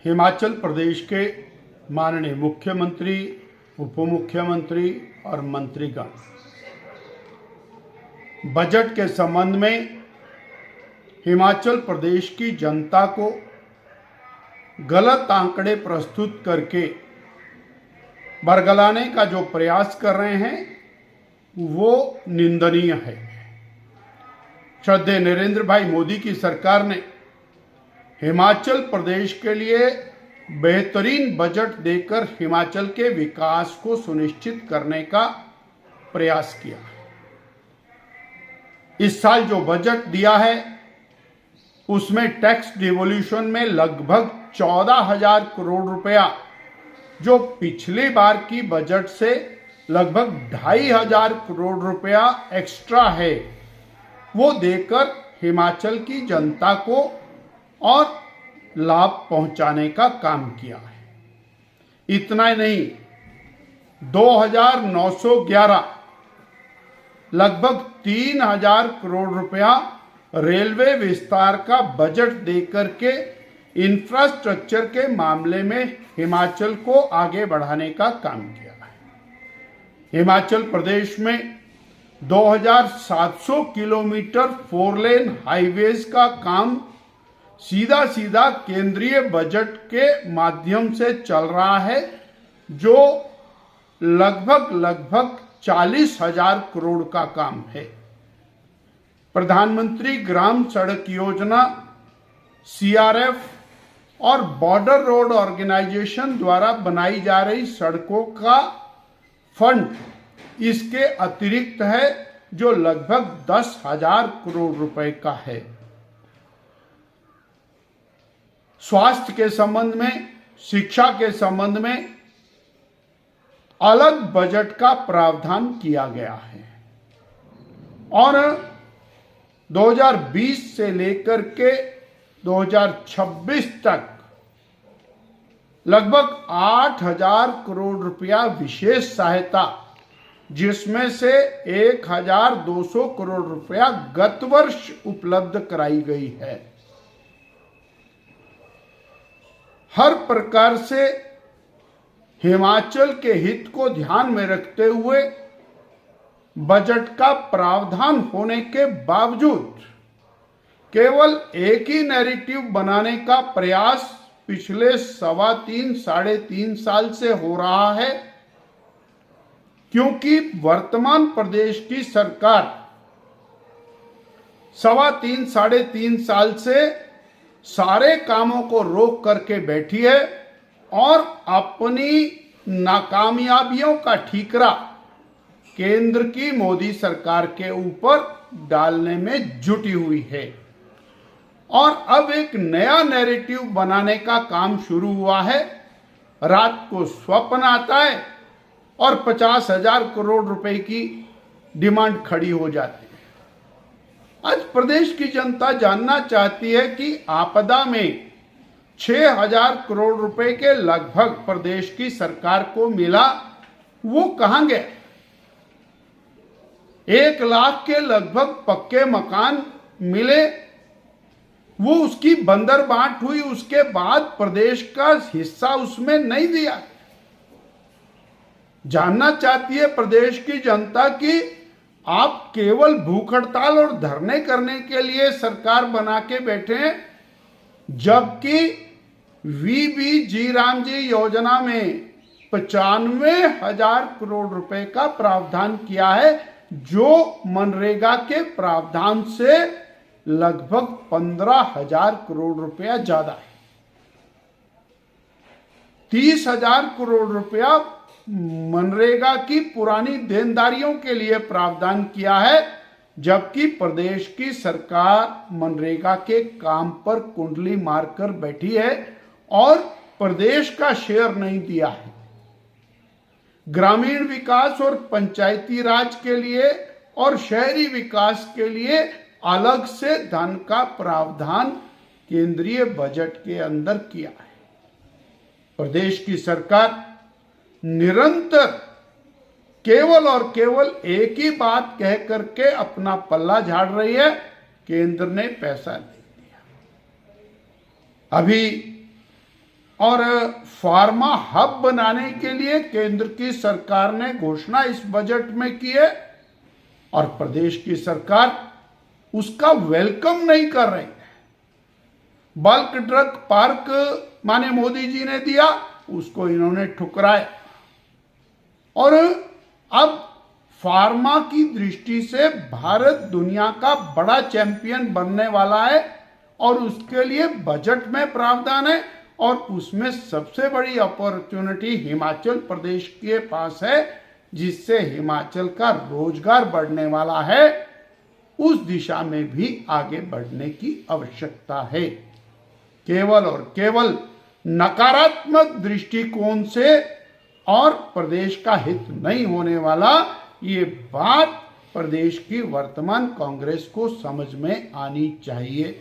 हिमाचल प्रदेश के माननीय मुख्यमंत्री, उप मुख्यमंत्री और मंत्रीगण बजट के संबंध में हिमाचल प्रदेश की जनता को गलत आंकड़े प्रस्तुत करके बरगलाने का जो प्रयास कर रहे हैं वो निंदनीय है। श्रद्धेय नरेंद्र भाई मोदी की सरकार ने हिमाचल प्रदेश के लिए बेहतरीन बजट देकर हिमाचल के विकास को सुनिश्चित करने का प्रयास किया। इस साल जो बजट दिया है उसमें टैक्स डिवोल्यूशन में लगभग 14,000 करोड़ रुपया, जो पिछली बार की बजट से लगभग 2,500 करोड़ रुपया एक्स्ट्रा है, वो देकर हिमाचल की जनता को और लाभ पहुंचाने का काम किया है। इतना ही नहीं, 2,911 लगभग 3,000 करोड़ रुपया रेलवे विस्तार का बजट देकर के इंफ्रास्ट्रक्चर के मामले में हिमाचल को आगे बढ़ाने का काम किया है। हिमाचल प्रदेश में 2,700 किलोमीटर 4 लेन हाईवेज का काम सीधा सीधा केंद्रीय बजट के माध्यम से चल रहा है, जो लगभग 40,000 करोड़ का काम है। प्रधानमंत्री ग्राम सड़क योजना, CRF और बॉर्डर रोड ऑर्गेनाइजेशन द्वारा बनाई जा रही सड़कों का फंड इसके अतिरिक्त है, जो लगभग 10,000 करोड़ रुपए का है। स्वास्थ्य के संबंध में, शिक्षा के संबंध में अलग बजट का प्रावधान किया गया है और 2020 से लेकर के 2026 तक लगभग 8,000 करोड़ रुपया विशेष सहायता, जिसमें से 1,200 करोड़ रुपया गत वर्ष उपलब्ध कराई गई है। हर प्रकार से हिमाचल के हित को ध्यान में रखते हुए बजट का प्रावधान होने के बावजूद केवल एक ही नैरेटिव बनाने का प्रयास पिछले 3.5 साल से हो रहा है, क्योंकि वर्तमान प्रदेश की सरकार 3.5 साल से सारे कामों को रोक करके बैठी है और अपनी नाकामयाबियों का ठीकरा केंद्र की मोदी सरकार के ऊपर डालने में जुटी हुई है। और अब एक नया नैरेटिव बनाने का काम शुरू हुआ है। रात को स्वप्न आता है और 50,000 करोड़ रुपए की डिमांड खड़ी हो जाती है। आज प्रदेश की जनता जानना चाहती है कि आपदा में 6,000 करोड़ रुपए के लगभग प्रदेश की सरकार को मिला, वो कहां गए? 1 लाख के लगभग पक्के मकान मिले, वो उसकी बंदरबांट हुई, उसके बाद प्रदेश का हिस्सा उसमें नहीं दिया। जानना चाहती है प्रदेश की जनता कि आप केवल भूख हड़ताल और धरने करने के लिए सरकार बना के बैठे हैं, जबकि VBG रामजी योजना में 95,000 करोड़ रुपए का प्रावधान किया है, जो मनरेगा के प्रावधान से लगभग 15,000 करोड़ रुपया ज्यादा है। 30,000 करोड़ रुपया मनरेगा की पुरानी देनदारियों के लिए प्रावधान किया है, जबकि प्रदेश की सरकार मनरेगा के काम पर कुंडली मारकर बैठी है और प्रदेश का शेयर नहीं दिया है। ग्रामीण विकास और पंचायती राज के लिए और शहरी विकास के लिए अलग से धन का प्रावधान केंद्रीय बजट के अंदर किया है। प्रदेश की सरकार निरंतर केवल और केवल एक ही बात कह करके अपना पल्ला झाड़ रही है, केंद्र ने पैसा नहीं दिया। अभी और फार्मा हब बनाने के लिए केंद्र की सरकार ने घोषणा इस बजट में की है और प्रदेश की सरकार उसका वेलकम नहीं कर रही है। बल्क ड्रग पार्क माने मोदी जी ने दिया, उसको इन्होंने ठुकराया। और अब फार्मा की दृष्टि से भारत दुनिया का बड़ा चैंपियन बनने वाला है और उसके लिए बजट में प्रावधान है और उसमें सबसे बड़ी अपॉर्चुनिटी हिमाचल प्रदेश के पास है, जिससे हिमाचल का रोजगार बढ़ने वाला है। उस दिशा में भी आगे बढ़ने की आवश्यकता है। केवल और केवल नकारात्मक दृष्टिकोण से और प्रदेश का हित नहीं होने वाला, ये बात प्रदेश की वर्तमान कांग्रेस को समझ में आनी चाहिए।